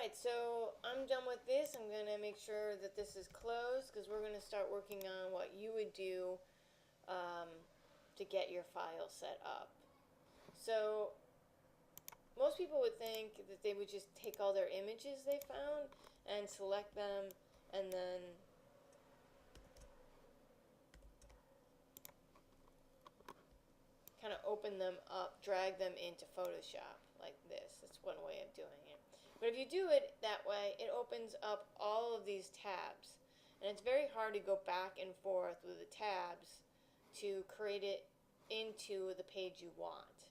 Alright, so I'm done with this. I'm going to make sure that this is closed because we're going to start working on what you would do to get your file set up. So most people would think that they would just take all their images they found and select them and then kind of open them up, drag them into Photoshop like this. That's one way of doing it. But if you do it that way, it opens up all of these tabs. And it's very hard to go back and forth with the tabs to create it into the page you want.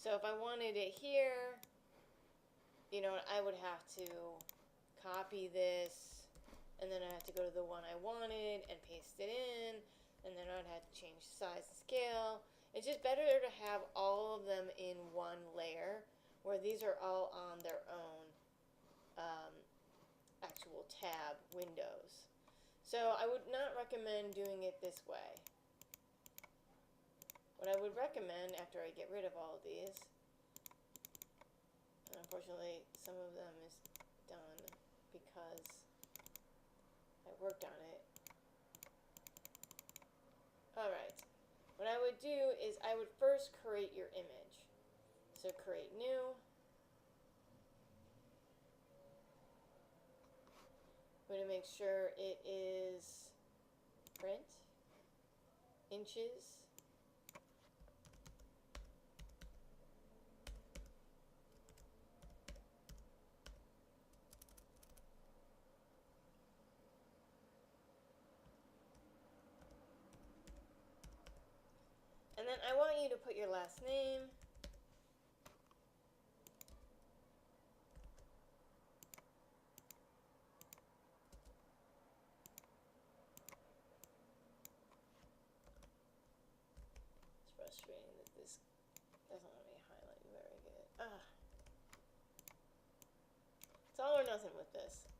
So if I wanted it here, you know, I would have to copy this, and then I have to go to the one I wanted and paste it in, and then I'd have to change the size and scale. It's just better to have all of them in one layer, where these are all on their own actual tab windows. So I would not recommend doing it this way. What I would recommend after I get rid of all of these, unfortunately some of them is done because I worked on it. Alright, what I would do is I would first create your image. So create new. I'm going to make sure it is print, inches, and then I want you to put your last name, frustrating that this doesn't let me highlight very good. It's all or nothing with this.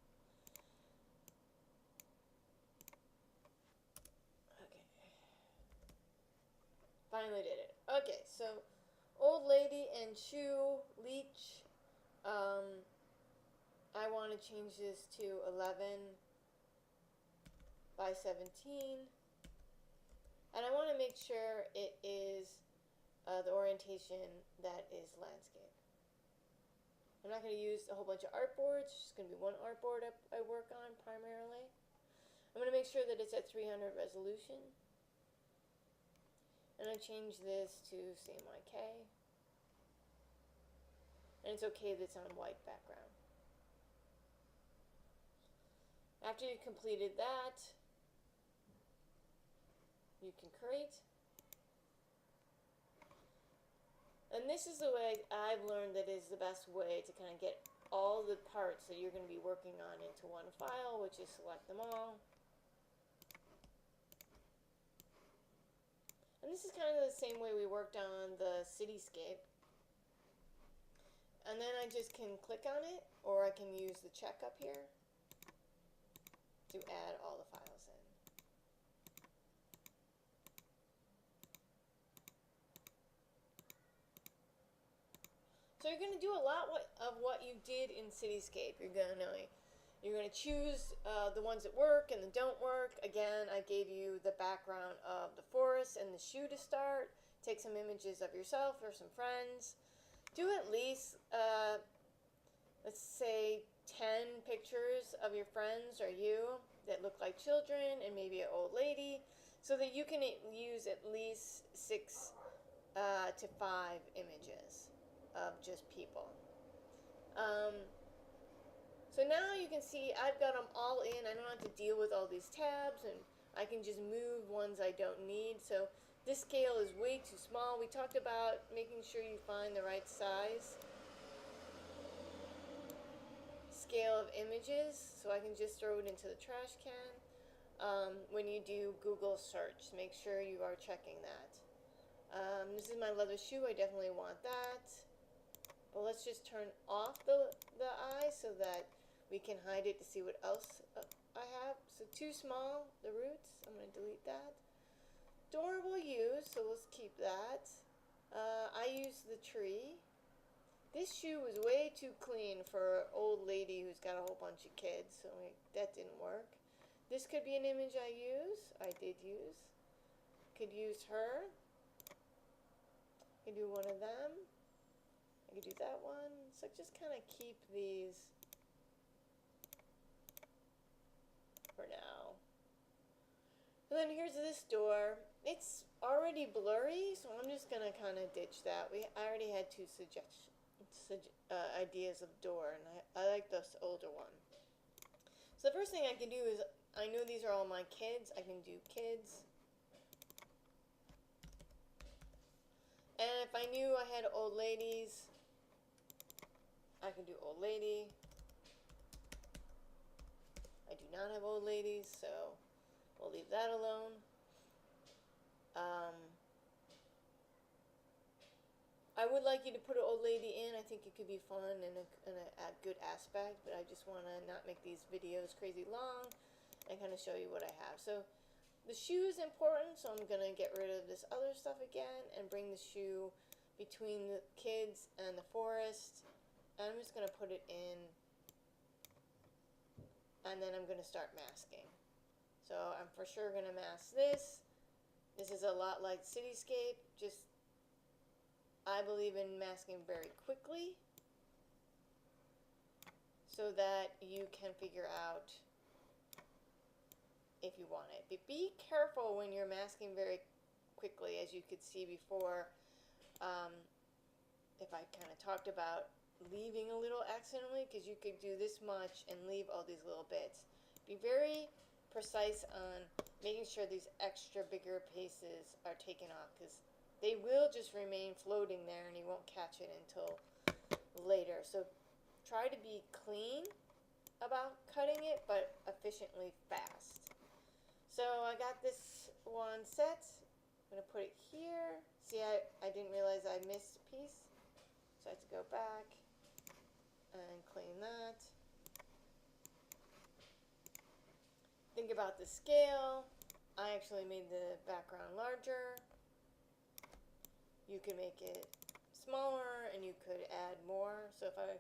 Okay. Finally did it. Okay, so old lady and shoe leech. I want to change this to 11 by 17. And I want to make sure it is the orientation that is landscape. I'm not going to use a whole bunch of artboards. It's just going to be one artboard I work on primarily. I'm going to make sure that it's at 300 resolution. And I change this to CMYK. And it's okay that it's on white background. After you've completed that, you can create. And this is the way I've learned that is the best way to kind of get all the parts that you're going to be working on into one file, which is select them all. And this is kind of the same way we worked on the cityscape. And then I just can click on it, or I can use the check up here to add all the files in. So you're going to do a lot of what you did in Cityscape. You're going to choose the ones that work and that don't work. Again, I gave you the background of the forest and the shoe to start. Take some images of yourself or some friends. Do at least, let's say, 10 pictures of your friends or you that look like children and maybe an old lady, so that you can use at least 6 to 5 images of just people. So now you can see I've got them all in. I don't have to deal with all these tabs, and I can just move ones I don't need. So this scale is way too small. We talked about making sure you find the right size scale of images, so I can just throw it into the trash can. When you do Google search, make sure you are checking that. This is my leather shoe. I definitely want that. But let's just turn off the eye so that we can hide it to see what else I have. So too small, the roots. I'm going to delete that. Door we'll use, so let's keep that. I use the tree. This shoe was way too clean for an old lady who's got a whole bunch of kids, so that didn't work. This could be an image I did use. Could use her. I could do one of them. I could do that one. So just kind of keep these for now. And then here's this door. It's already blurry, so I'm just gonna kind of ditch that. I already had two ideas of door, and I like this older one. So the first thing I can do is, I know these are all my kids. I can do kids. And if I knew I had old ladies, I can do old lady. I do not have old ladies, so we'll leave that alone. I would like you to put an old lady in. I think it could be fun and a good aspect, but I just want to not make these videos crazy long and kind of show you what I have. So the shoe is important, so I'm going to get rid of this other stuff again and bring the shoe between the kids and the forest. And I'm just going to put it in, and then I'm going to start masking. So I'm for sure going to mask this. This is a lot like Cityscape, just I believe in masking very quickly so that you can figure out if you want it. But be careful when you're masking very quickly, as you could see before. If I kind of talked about leaving a little accidentally, because you could do this much and leave all these little bits. Be very precise on making sure these extra bigger pieces are taken off, because they will just remain floating there and you won't catch it until later. So try to be clean about cutting it, but efficiently fast. So I got this one set. I'm going to put it here. See, I didn't realize I missed a piece. So I have to go back and clean that. Think about the scale. I actually made the background larger. You could make it smaller and you could add more. So if I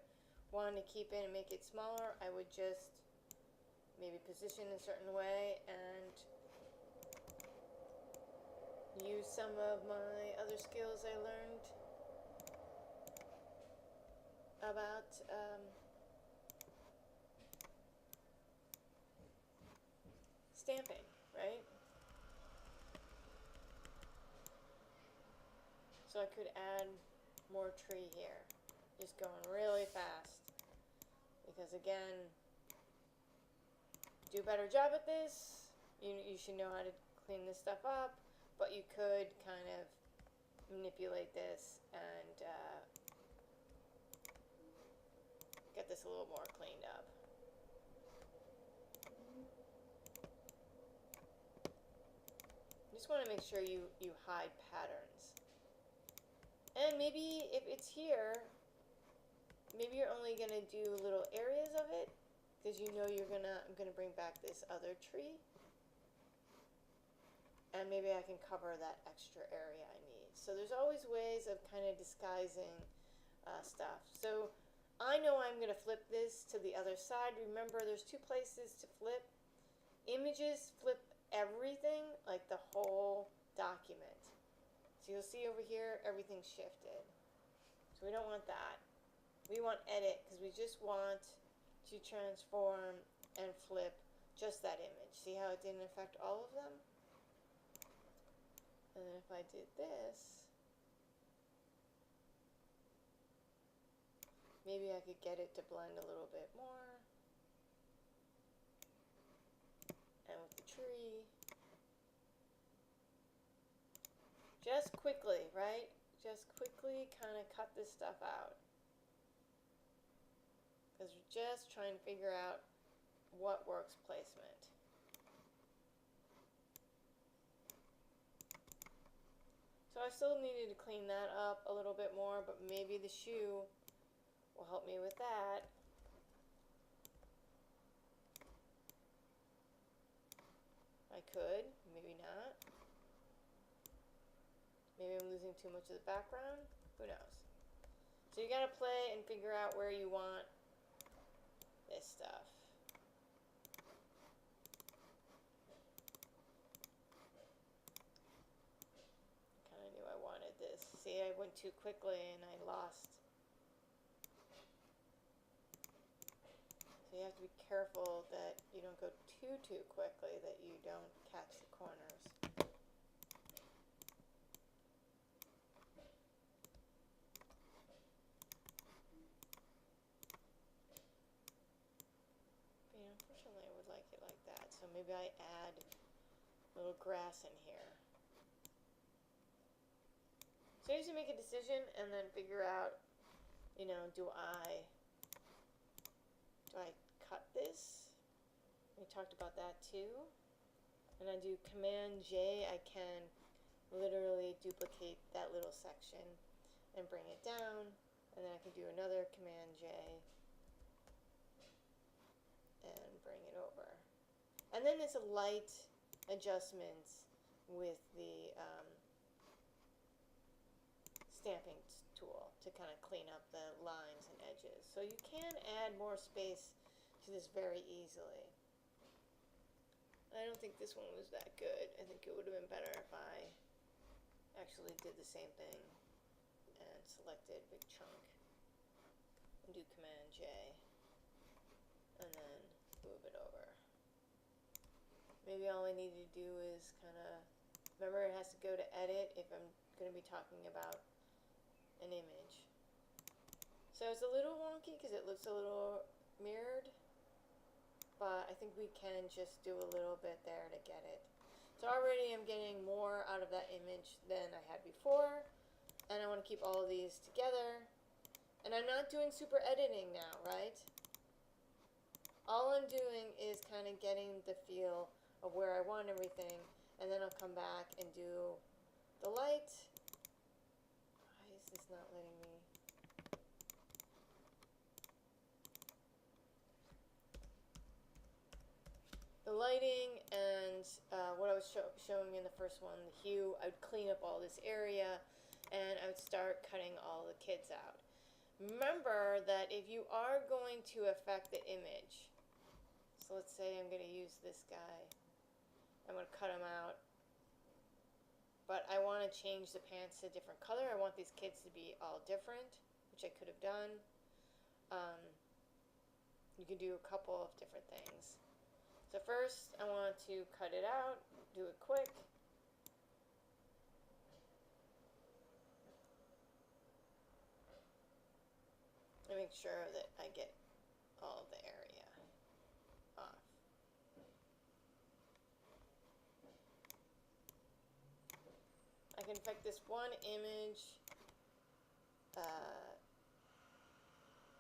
wanted to keep it and make it smaller, I would just maybe position a certain way and use some of my other skills I learned about stamping, right? So I could add more tree here, just going really fast, because again, do a better job at this. You should know how to clean this stuff up, but you could kind of manipulate this and get this a little more cleaned up. Just want to make sure you hide patterns. And maybe if it's here, maybe you're only going to do little areas of it, because you know I'm going to bring back this other tree. And maybe I can cover that extra area I need. So there's always ways of kind of disguising stuff. So I know I'm going to flip this to the other side. Remember, there's two places to flip. Images flip everything, like the whole document. So you'll see over here, everything's shifted. So we don't want that. We want edit, because we just want to transform and flip just that image. See how it didn't affect all of them? And then if I did this, maybe I could get it to blend a little bit more. And with the tree, just quickly, right? Just quickly kind of cut this stuff out. Because we're just trying to figure out what works placement. So I still needed to clean that up a little bit more, but maybe the shoe will help me with that. I could, maybe not. Maybe I'm losing too much of the background. Who knows? So So you gotta play and figure out where you want this stuff. Kinda knew I wanted this. See, I went too quickly and I lost. So you have to be careful that you don't go too quickly, that you don't catch the corners. But, unfortunately I would like it like that. So maybe I add a little grass in here. So you have to make a decision and then figure out, do I cut this? We talked about that too. And I do Command J, I can literally duplicate that little section and bring it down. And then I can do another Command J and bring it over. And then it's a light adjustments with the stamping tool to kind of clean up the lines and edges. So you can add more space to this very easily. I don't think this one was that good. I think it would have been better if I actually did the same thing and selected big chunk and do Command J and then move it over. Maybe all I need to do is kind of, remember it has to go to edit if I'm going to be talking about an image. So it's a little wonky because it looks a little mirrored, but I think we can just do a little bit there to get it. So already I'm getting more out of that image than I had before, and I want to keep all of these together. And I'm not doing super editing now, right? All I'm doing is kind of getting the feel of where I want everything, and then I'll come back and do the light. Why is this not letting me? The lighting and what I was showing in the first one, the hue, I would clean up all this area and I would start cutting all the kids out. Remember that if you are going to affect the image, so let's say I'm going to use this guy, I'm going to cut him out, but I want to change the pants to a different color. I want these kids to be all different, which I could have done. You can do a couple of different things. So first, I want to cut it out, do it quick. And make sure that I get all of the area off. I can affect this one image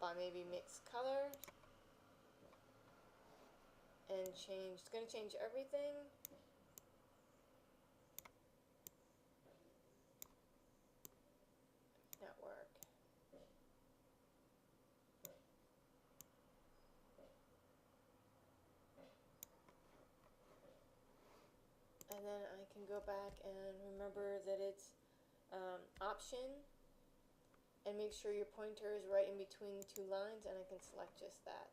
by maybe mix color. And change, it's going to change everything. Not work. And then I can go back and remember that it's option and make sure your pointer is right in between the two lines, and I can select just that.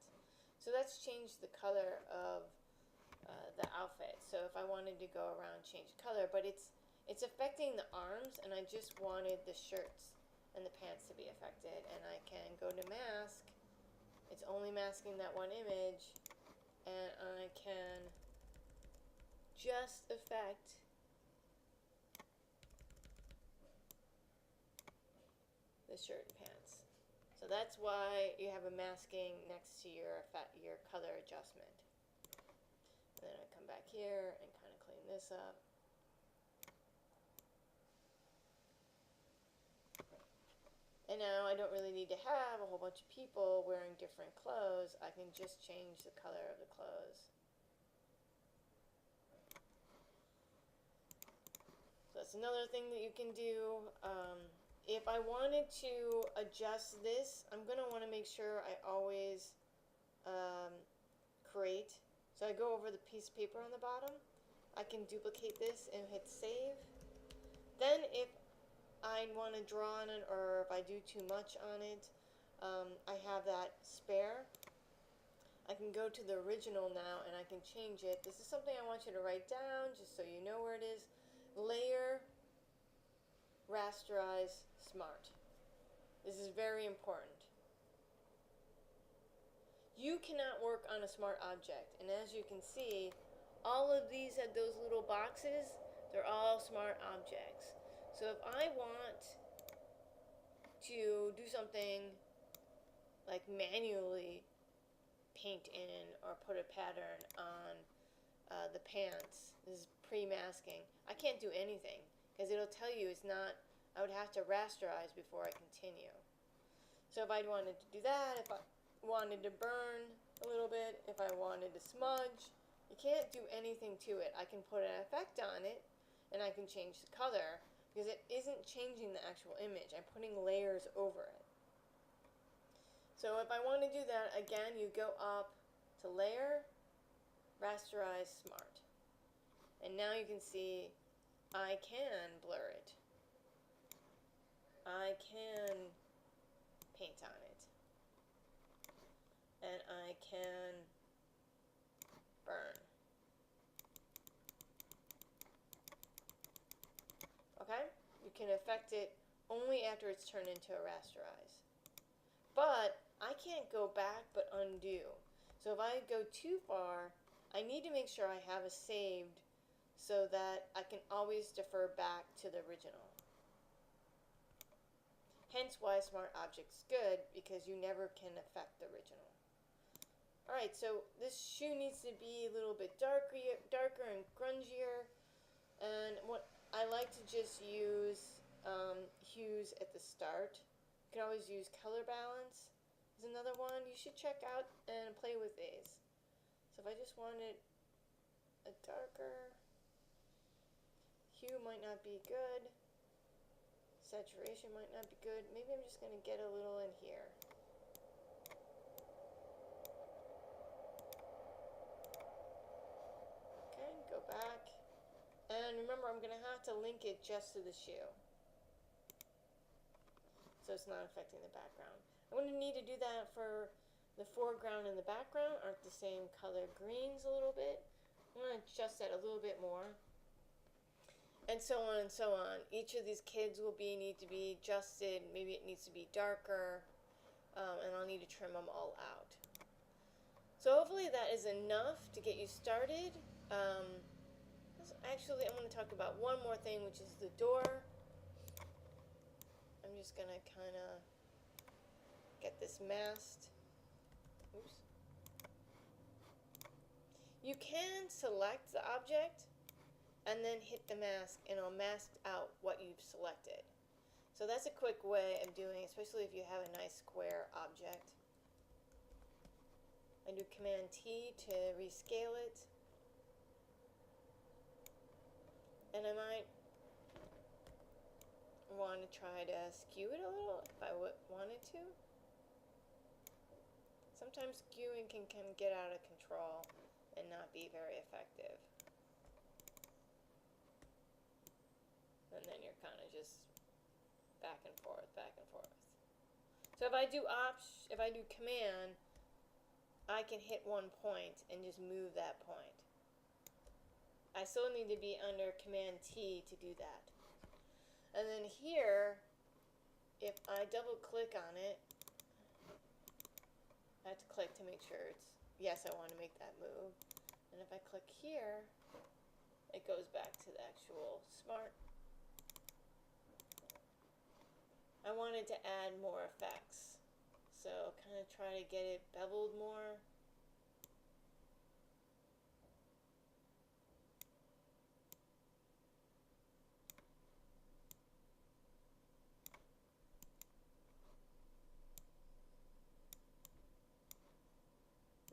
So that's changed the color of the outfit. So if I wanted to go around change color, but it's affecting the arms, and I just wanted the shirts and the pants to be affected. And I can go to mask. It's only masking that one image, and I can just affect the shirt and pants. So that's why you have a masking next to your color adjustment. And then I come back here and kind of clean this up. And now I don't really need to have a whole bunch of people wearing different clothes. I can just change the color of the clothes. So that's another thing that you can do. If I wanted to adjust this, I'm going to want to make sure I always create. So I go over the piece of paper on the bottom. I can duplicate this and hit save. Then if I want to draw on it or if I do too much on it, I have that spare. I can go to the original now and I can change it. This is something I want you to write down just so you know where it is. Layer, rasterize, smart. This is very important. You cannot work on a smart object, and as you can see, all of these have those little boxes. They're all smart objects. So if I want to do something like manually paint in or put a pattern on the pants, this is pre-masking, I can't do anything because it'll tell you it's not. I would have to rasterize before I continue. So if I wanted to do that, if I wanted to burn a little bit, if I wanted to smudge, you can't do anything to it. I can put an effect on it and I can change the color because it isn't changing the actual image. I'm putting layers over it. So if I want to do that, again, you go up to layer, rasterize, smart. And now you can see I can blur it. I can paint on it. And I can burn. Okay? You can affect it only after it's turned into a rasterize. But I can't go back but undo. So if I go too far, I need to make sure I have a saved so that I can always defer back to the original. Hence why Smart Object's good, because you never can affect the original. Alright, so this shoe needs to be a little bit darker and grungier. And what I like to just use hues at the start. You can always use color balance is another one you should check out and play with these. So if I just wanted a darker hue, might not be good. Saturation might not be good. Maybe I'm just going to get a little in here. Okay, go back. And remember, I'm going to have to link it just to the shoe, so it's not affecting the background. I'm going to need to do that for the foreground and the background aren't the same color greens a little bit. I'm going to adjust that a little bit more. And so on and so on. Each of these kids will need to be adjusted. Maybe it needs to be darker. And I'll need to trim them all out. So hopefully that is enough to get you started. Actually, I'm going to talk about one more thing, which is the door. I'm just going to kind of get this masked. Oops. You can select the object and then hit the mask, and it'll mask out what you've selected. So that's a quick way of doing, especially if you have a nice square object. I do Command T to rescale it. And I might want to try to skew it a little if I wanted to. Sometimes skewing can get out of control and not be very effective. And then you're kind of just back and forth, back and forth. So if I do Command, I can hit one point and just move that point. I still need to be under Command T to do that. And then here, if I double click on it, I have to click to make sure it's, yes, I want to make that move. And if I click here, it goes back to the actual Smart. I wanted to add more effects. So kind of try to get it beveled more.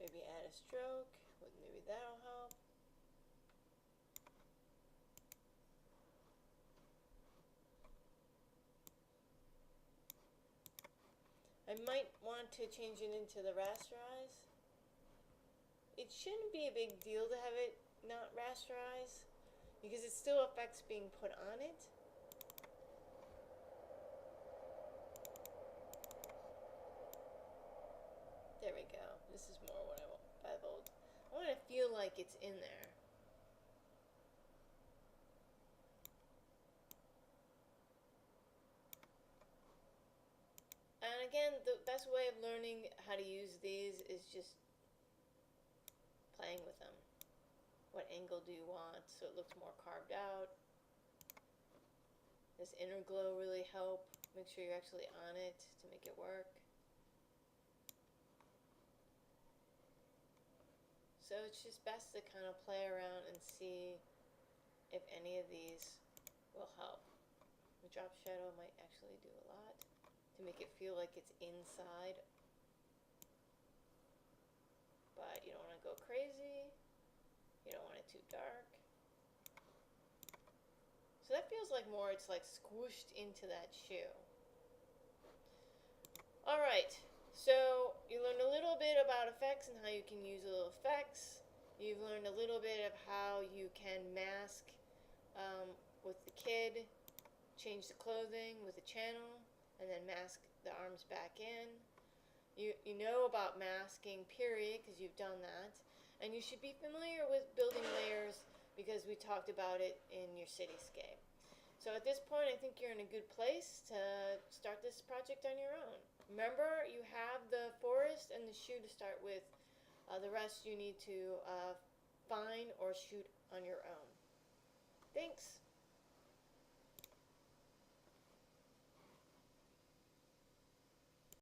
Maybe add a stroke, maybe that'll help. I might want to change it into the rasterize. It shouldn't be a big deal to have it not rasterize because it still affects being put on it. There we go. This is more what I want. 5 old. I want to feel like it's in there. And again, the best way of learning how to use these is just playing with them. What angle do you want so it looks more carved out? Does inner glow really help? Make sure you're actually on it to make it work. So it's just best to kind of play around and see if any of these will help. The drop shadow might actually do a lot to make it feel like it's inside. But you don't want to go crazy. You don't want it too dark. So that feels like more, it's like squished into that shoe. Alright, so you learned a little bit about effects and how you can use little effects. You've learned a little bit of how you can mask with the kid, change the clothing with the channel, and then mask the arms back in. You know about masking, period, because you've done that. And you should be familiar with building layers because we talked about it in your cityscape. So at this point, I think you're in a good place to start this project on your own. Remember, you have the forest and the shoe to start with. The rest you need to find or shoot on your own. Thanks.